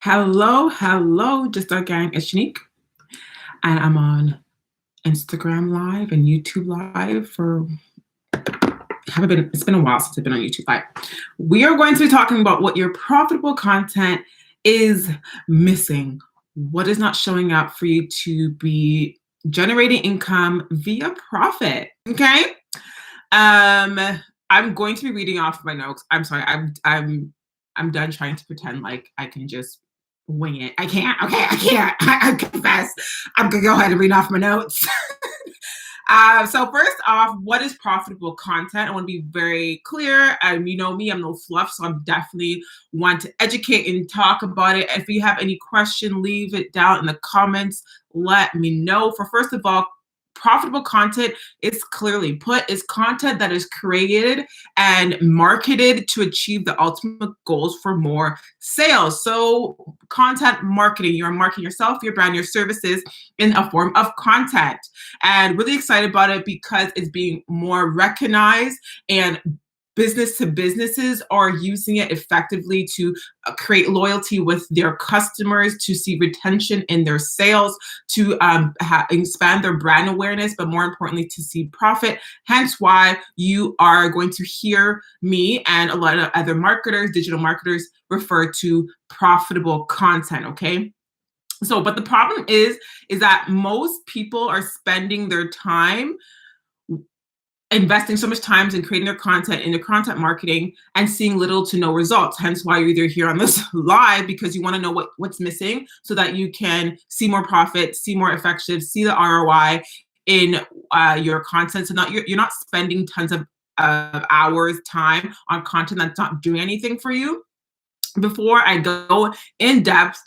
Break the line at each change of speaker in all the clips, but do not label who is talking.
Hello, just our gang. It's Shanique, and I'm on Instagram Live and YouTube Live for haven't been. It's been a while since I've been on YouTube Live. We are going to be talking about what your profitable content is missing, what is not showing up for you to be generating income via profit. Okay. I'm going to be reading off my notes. I'm sorry. I'm done trying to pretend like I can just wing it. I can't. Okay, I can't. I confess. I'm gonna go ahead and read off my notes. So first off, what is profitable content? I want to be very clear. You know me, I'm no fluff, so I'm definitely want to educate and talk about it. If you have any question, leave it down in the comments. Let me know. For first of all, profitable content is clearly put is content that is created and marketed to achieve the ultimate goals for more sales. So content marketing, you're marketing yourself, your brand, your services in a form of content. And really excited about it because it's being more recognized, and business to businesses are using it effectively to create loyalty with their customers, to see retention in their sales, to expand their brand awareness, but more importantly, to see profit. Hence why you are going to hear me and a lot of other marketers, digital marketers, refer to profitable content, okay? So, but the problem is that most people are spending their time investing so much time in creating their content, in their content marketing, and seeing little to no results. Hence why you're either here on this live because you want to know what's missing so that you can see more profit, see more effective, see the ROI in your content. So you're not spending tons of hours time on content that's not doing anything for you. Before I go in depth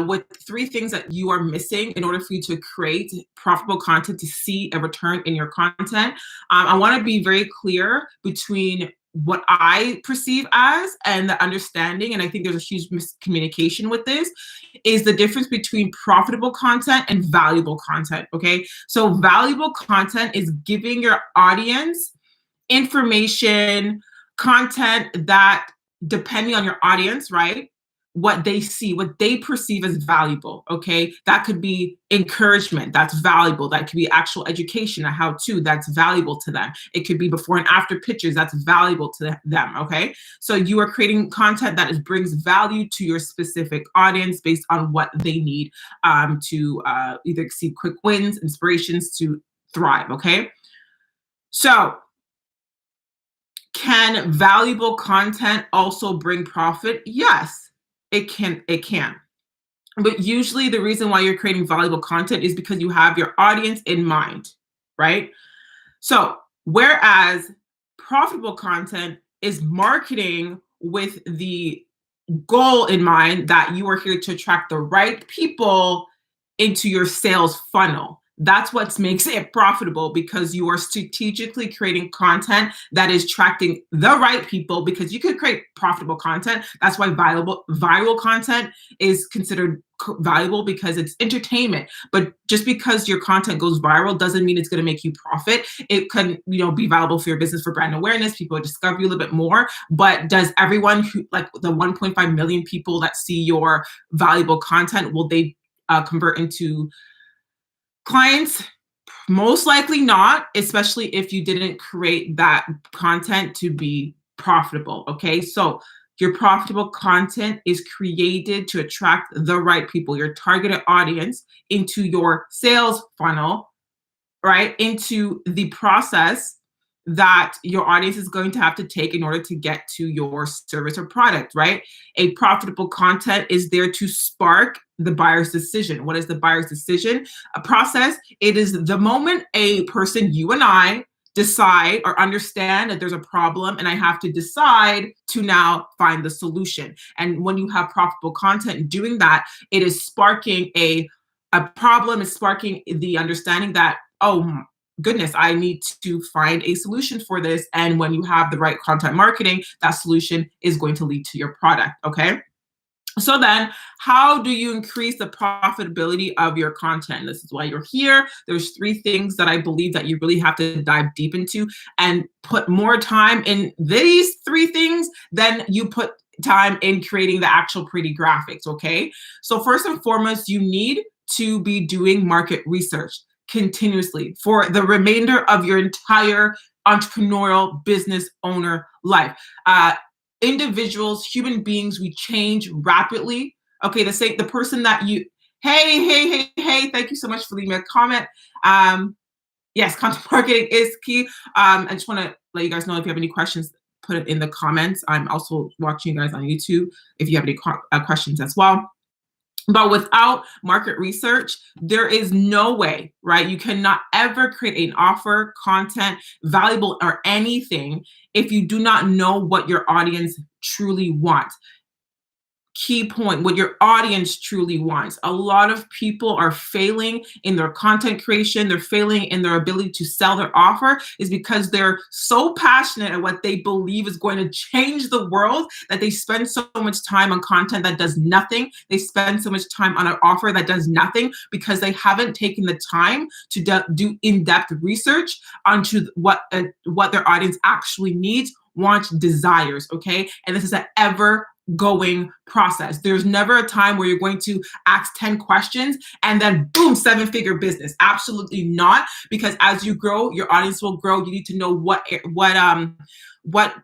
with 3 things that you are missing in order for you to create profitable content to see a return in your content, I want to be very clear between what I perceive as and the understanding, and I think there's a huge miscommunication with this, is the difference between profitable content and valuable content, okay? So valuable content is giving your audience information, content that, depending on your audience, right? What they see, what they perceive as valuable, okay? That could be encouragement, that's valuable. That could be actual education, a how-to, that's valuable to them. It could be before and after pictures, that's valuable to them, okay? So you are creating content that brings value to your specific audience based on what they need to either see quick wins, inspirations to thrive, okay? So, can valuable content also bring profit? Yes, it can. It can. But usually the reason why you're creating valuable content is because you have your audience in mind, right? So, whereas profitable content is marketing with the goal in mind that you are here to attract the right people into your sales funnel. That's what makes it profitable, because you are strategically creating content that is attracting the right people, because you could create profitable content. That's why viral content is considered valuable, because it's entertainment. But just because your content goes viral doesn't mean it's going to make you profit. It can, be valuable for your business, for brand awareness. People discover you a little bit more. But does everyone who, like the 1.5 million people that see your valuable content, will they convert into clients? Most likely not, especially if you didn't create that content to be profitable, okay? So your profitable content is created to attract the right people, your targeted audience, into your sales funnel, right? Into the process that your audience is going to have to take in order to get to your service or product, right? A profitable content is there to spark the buyer's decision. What is the buyer's decision? A process. It is the moment a person, you and I, decide or understand that there's a problem, and I have to decide to now find the solution. And when you have profitable content doing that, it is sparking a problem, is sparking the understanding that, oh goodness, I need to find a solution for this. And when you have the right content marketing, that solution is going to lead to your product, okay? So then, how do you increase the profitability of your content? This is why you're here. There's 3 things that I believe that you really have to dive deep into and put more time in these 3 things than you put time in creating the actual pretty graphics, okay? So first and foremost, you need to be doing market research continuously for the remainder of your entire entrepreneurial business owner life. Individuals, human beings, we change rapidly. Okay, the person that you, hey, thank you so much for leaving me a comment. Yes, content marketing is key. I just want to let you guys know if you have any questions, put it in the comments. I'm also watching you guys on YouTube if you have any questions as well. But without market research, there is no way, right? You cannot ever create an offer, content, valuable, or anything if you do not know what your audience truly wants. Key point, what your audience truly wants. A lot of people are failing in their content creation. They're failing in their ability to sell their offer is because they're so passionate at what they believe is going to change the world that they spend so much time on content that does nothing. They spend so much time on an offer that does nothing because they haven't taken the time to do in-depth research onto what their audience actually needs, wants, desires, okay? And this is an ever going process. There's never a time where you're going to ask 10 questions and then boom, 7-figure business. Absolutely not, because as you grow, your audience will grow. You need to know what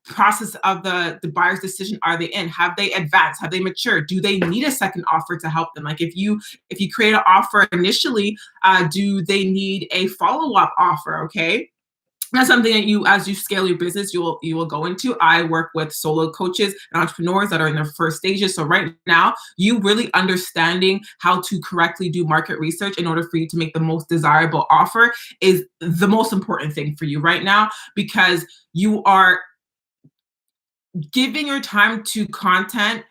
process of the buyer's decision are they in? Have they advanced? Have they matured? Do they need a second offer to help them? Like if you create an offer initially, do they need a follow-up offer? Okay. That's something that you, as you scale your business, you will go into. I work with solo coaches and entrepreneurs that are in their first stages. So right now, you really understanding how to correctly do market research in order for you to make the most desirable offer is the most important thing for you right now, because you are giving your time to content.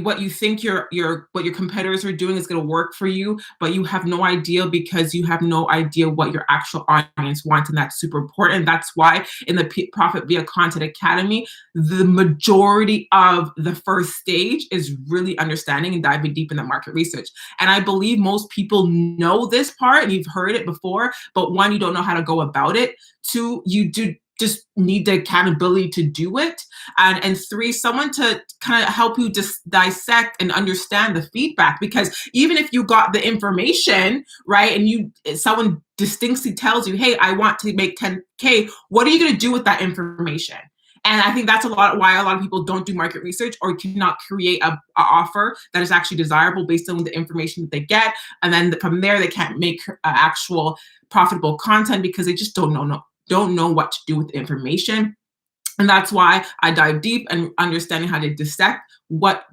What you think what your competitors are doing is going to work for you, but you have no idea because you have no idea what your actual audience wants, and that's super important. That's why in the Profit Via Content Academy, the majority of the first stage is really understanding and diving deep in the market research. And I believe most people know this part and you've heard it before, but one, you don't know how to go about it. Two, you do just need the accountability to do it. And three, someone to kind of help you just dissect and understand the feedback. Because even if you got the information, right, and someone distinctly tells you, hey, I want to make 10K, what are you going to do with that information? And I think that's why a lot of people don't do market research or cannot create a offer that is actually desirable based on the information that they get. And then from there, they can't make actual profitable content because they just don't know what to do with the information. And that's why I dive deep and understanding how to dissect what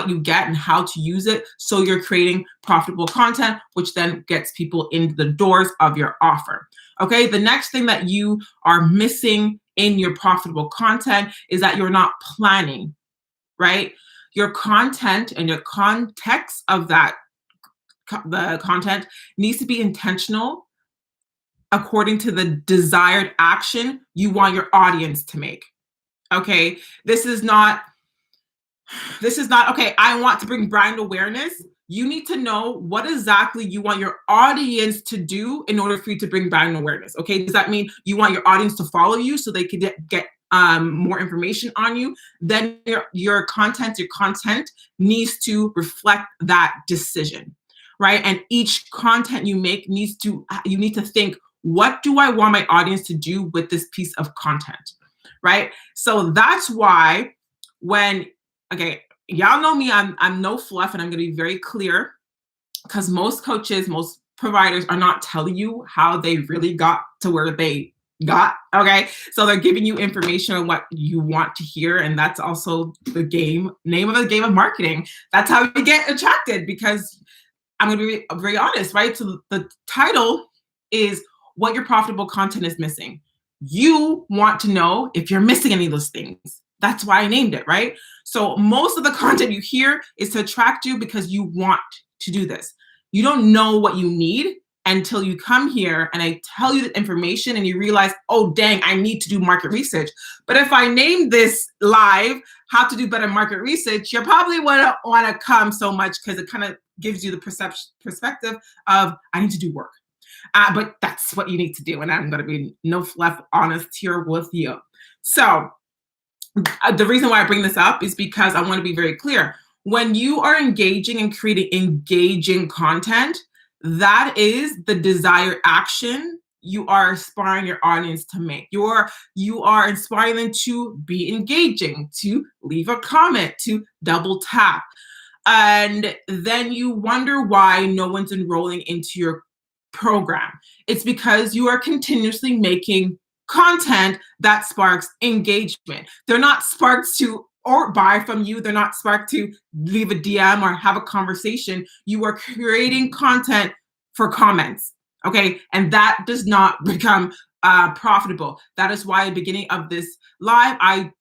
you get and how to use it so you're creating profitable content, which then gets people into the doors of your offer. Okay, the next thing that you are missing in your profitable content is that you're not planning, right? Your content and your context of the content needs to be intentional according to the desired action you want your audience to make. Okay, this is not, okay, I want to bring brand awareness. You need to know what exactly you want your audience to do in order for you to bring brand awareness. Okay, does that mean you want your audience to follow you so they could get more information on you? Then your content needs to reflect that decision, right? And each content you make you need to think, what do I want my audience to do with this piece of content? Right? So that's why okay, y'all know me, I'm no fluff, and I'm going to be very clear, because most coaches, most providers are not telling you how they really got to where they got, okay? So they're giving you information on what you want to hear, and that's also the name of the game of marketing. That's how you get attracted, because I'm going to be very honest, right? So the title is what your profitable content is missing. You want to know if you're missing any of those things. That's why I named it, right? So most of the content you hear is to attract you because you want to do this. You don't know what you need until you come here and I tell you the information and you realize, oh, dang, I need to do market research. But if I name this live, how to do better market research, you probably want to come so much because it kind of gives you the perspective of I need to do work. But that's what you need to do. And I'm going to be no fluff honest here with you. So The reason why I bring this up is because I want to be very clear. When you are engaging and creating engaging content, that is the desired action you are inspiring your audience to make. You are inspiring them to be engaging, to leave a comment, to double tap. And then you wonder why no one's enrolling into your program. It's because you are continuously making content that sparks engagement. They're not sparked to or buy from you. They're not sparked to leave a DM or have a conversation. You are creating content for comments. Okay. And that does not become profitable. That is why at the beginning of this live, I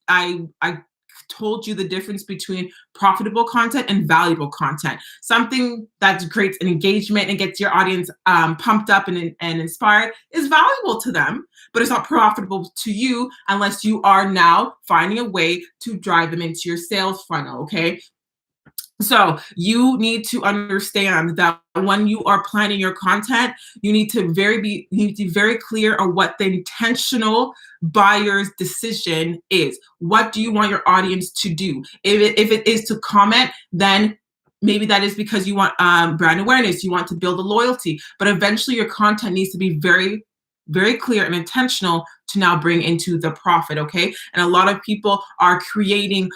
told you the difference between profitable content and valuable content. Something that creates an engagement and gets your audience pumped up and inspired is valuable to them, but it's not profitable to you unless you are now finding a way to drive them into your sales funnel, okay? So you need to understand that when you are planning your content, you need to be very clear on what the intentional buyer's decision is. What do you want your audience to do? If it is to comment, then maybe that is because you want brand awareness, you want to build a loyalty, but eventually your content needs to be very, very clear and intentional to now bring into the profit, okay? And a lot of people are creating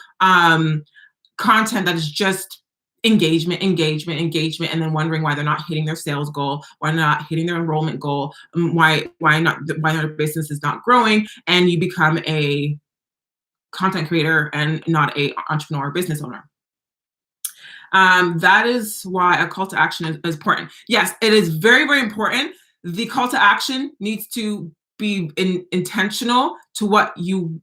content that is just engagement, and then wondering why they're not hitting their sales goal, why they're not hitting their enrollment goal, why their business is not growing, and you become a content creator and not a entrepreneur or business owner. That is why a call to action is important. Yes, it is very, very important. The call to action needs to be intentional to what you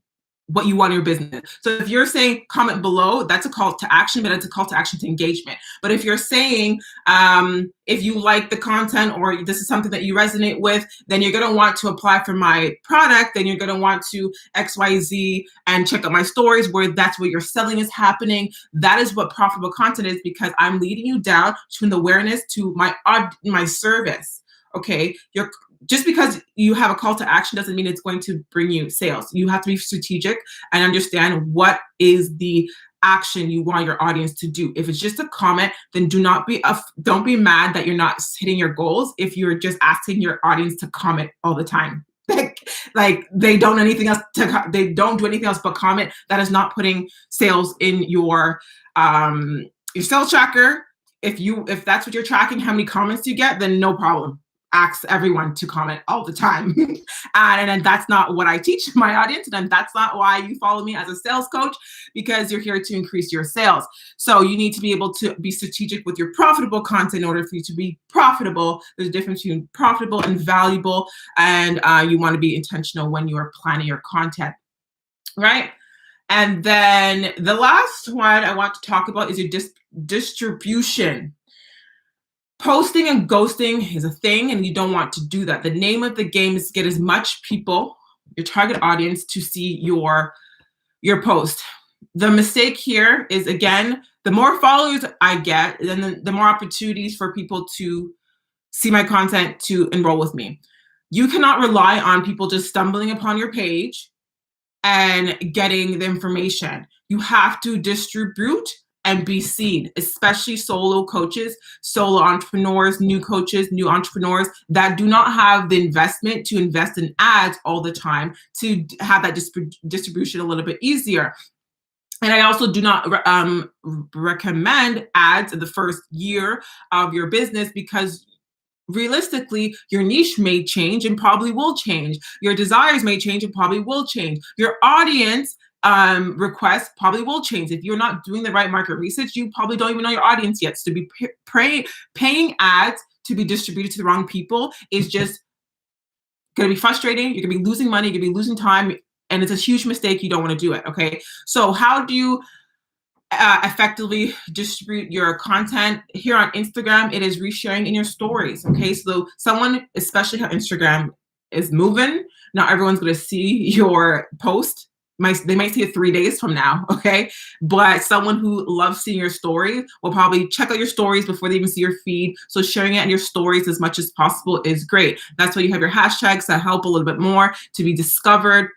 want in your business. So if you're saying comment below, that's a call to action, but it's a call to action to engagement. But if you're saying, if you like the content or this is something that you resonate with, then you're going to want to apply for my product. Then you're going to want to XYZ and check out my stories where that's where your selling is happening. That is what profitable content is, because I'm leading you down to an awareness to my service. Okay, just because you have a call to action doesn't mean it's going to bring you sales. You have to be strategic and understand what is the action you want your audience to do. If it's just a comment, then don't be mad that you're not hitting your goals if you're just asking your audience to comment all the time. Like they don't do anything else but comment. That is not putting sales in your sales tracker. If that's what you're tracking, how many comments you get, then no problem. Ask everyone to comment all the time. And that's not what I teach my audience. And that's not why you follow me as a sales coach, because you're here to increase your sales. So you need to be able to be strategic with your profitable content in order for you to be profitable. There's a difference between profitable and valuable. And you want to be intentional when you are planning your content, right? And then the last one I want to talk about is your distribution. Posting and ghosting is a thing, and you don't want to do that. The name of the game is to get as much people, your target audience, to see your post. The mistake here is, again, the more followers I get, then the more opportunities for people to see my content, to enroll with me. You cannot rely on people just stumbling upon your page and getting the information. You have to distribute and be seen, especially solo coaches, solo entrepreneurs, new coaches, new entrepreneurs that do not have the investment to invest in ads all the time to have that distribution a little bit easier. And I also do not recommend ads in the first year of your business, because realistically, your niche may change and probably will change. Your desires may change and probably will change. Your audience requests probably will change. If you're not doing the right market research, you probably don't even know your audience yet. So to be paying ads to be distributed to the wrong people is just going to be frustrating. You're going to be losing money. You're going to be losing time. And it's a huge mistake. You don't want to do it. Okay. So how do you effectively distribute your content? Here on Instagram, it is resharing in your stories. Okay. So someone, especially how Instagram is moving, not everyone's going to see your post. They might see it 3 days from now, okay? But someone who loves seeing your stories will probably check out your stories before they even see your feed. So sharing it in your stories as much as possible is great. That's why you have your hashtags that help a little bit more to be discovered.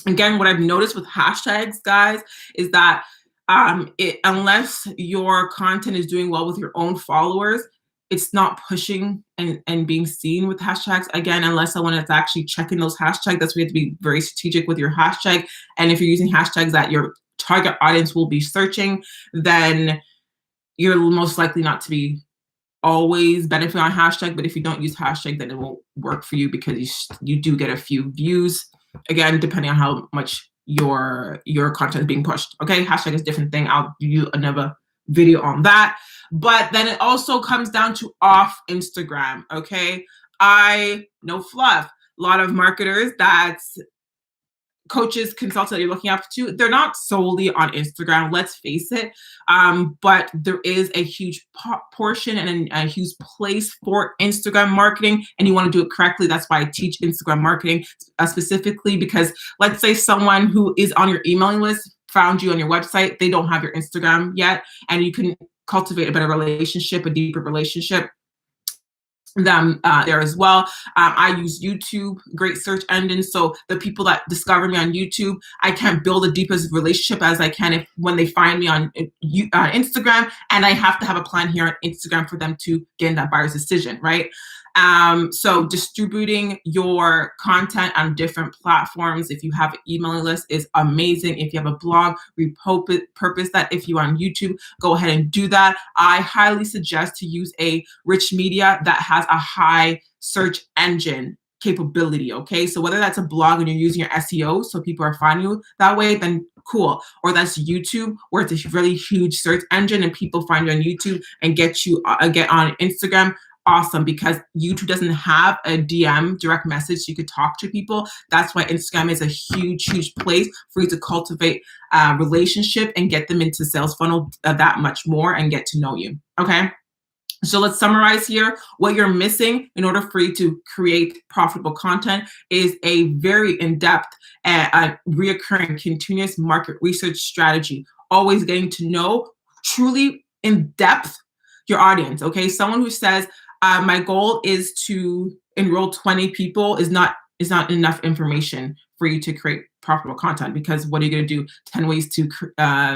Again, what I've noticed with hashtags, guys, is that unless your content is doing well with your own followers, it's not pushing and being seen with hashtags. Again, unless someone is actually checking those hashtags, that's why you have to be very strategic with your hashtag. And if you're using hashtags that your target audience will be searching, then you're most likely not to be always benefit on hashtag. But if you don't use hashtag, then it won't work for you because you do get a few views. Again, depending on how much your content is being pushed. Okay, hashtag is a different thing. I'll do another video on that. But then it also comes down to off Instagram. Okay, no fluff. A lot of marketers that's coaches, consultants that you're looking up to, they're not solely on Instagram, let's face it. But there is a huge portion and a huge place for Instagram marketing, and you want to do it correctly. That's why I teach Instagram marketing specifically, because let's say someone who is on your emailing list found you on your website, they don't have your Instagram yet, and you can cultivate a better relationship, a deeper relationship them there as well. I use YouTube, great search engine. So the people that discover me on YouTube, I can't build the deepest relationship as I can when they find me on Instagram, and I have to have a plan here on Instagram for them to get in that buyer's decision, right? So distributing your content on different platforms, if you have an emailing list, is amazing. If you have a blog, repurpose that. If you're on YouTube, go ahead and do that. I highly suggest to use a rich media that has a high search engine capability. Okay, so whether that's a blog and you're using your SEO so people are finding you that way, then cool. Or that's YouTube, where it's a really huge search engine and people find you on YouTube and get on Instagram. Awesome, because YouTube doesn't have a DM, direct message, so you could talk to people. That's why Instagram is a huge place for you to cultivate a relationship and get them into sales funnel that much more and get to know you. Okay. So let's summarize here. What you're missing in order for you to create profitable content is a very in-depth, reoccurring, continuous market research strategy. Always getting to know truly in depth your audience. Okay, someone who says my goal is to enroll 20 people is not enough information for you to create profitable content, because what are you going to do? 10 ways to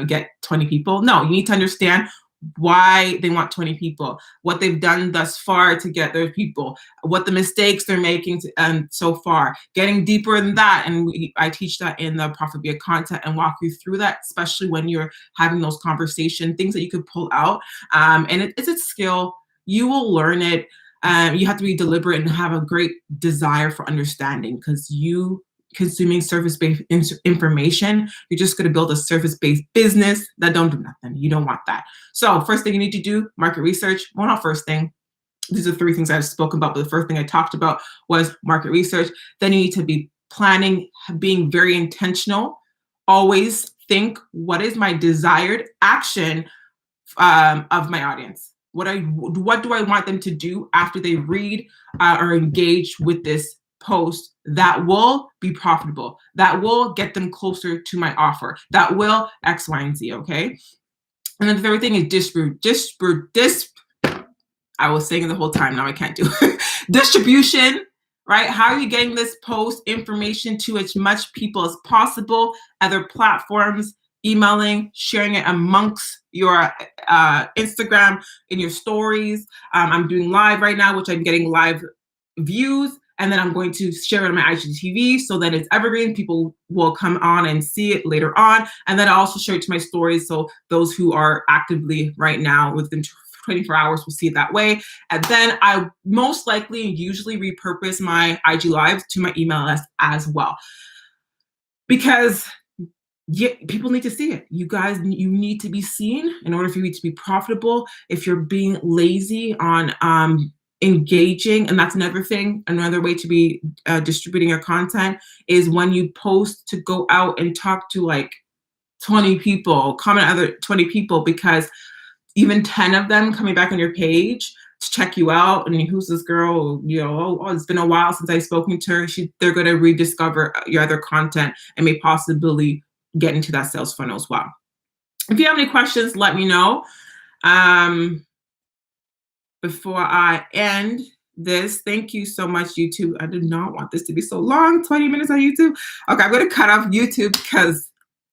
get 20 people? No, you need to understand why they want 20 people, what they've done thus far to get those people, what the mistakes they're making so far, getting deeper in that. And I teach that in the Profit Via Content and walk you through that, especially when you're having those conversations, things that you could pull out. And it's a skill. You will learn it. You have to be deliberate and have a great desire for understanding, because you consuming service-based information, you're just going to build a service-based business that don't do nothing. You don't want that. So first thing you need to do, market research. Well, not first thing. These are three things I've spoken about, but the first thing I talked about was market research. Then you need to be planning, being very intentional. Always think, what is my desired action of my audience? What do I want them to do after they read or engage with this post that will be profitable, that will get them closer to my offer, that will X, Y, and Z, okay? And then the third thing is I was saying it the whole time, now I can't do it. Distribution, right? How are you getting this post information to as much people as possible, other platforms, emailing, sharing it amongst your Instagram, in your stories. I'm doing live right now, which I'm getting live views. And then I'm going to share it on my IGTV so that it's evergreen. People will come on and see it later on. And then I also share it to my stories, so those who are actively right now within 24 hours will see it that way. And then I most likely usually repurpose my IG Lives to my email list as well. Because people need to see it. You guys, you need to be seen in order for you to be profitable. If you're being lazy on engaging, and that's another thing, another way to be distributing your content is when you post to go out and talk to like 20 people, comment other 20 people, because even 10 of them coming back on your page to check you out, and who's this girl, it's been a while since I've spoken to her, they're going to rediscover your other content and may possibly get into that sales funnel as well. If you have any questions, let me know. Before I end this. Thank you so much, YouTube. I did not want this to be so long, 20 minutes on YouTube. Okay, I'm going to cut off YouTube because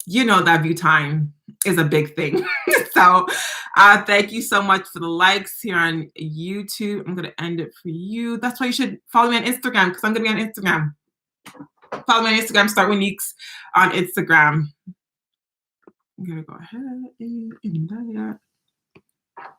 you know that view time is a big thing. So thank you so much for the likes here on YouTube. I'm going to end it for you. That's why you should follow me on Instagram because I'm going to be on Instagram. Follow me on Instagram, Start with Neeks on Instagram. I'm going to go ahead and end that.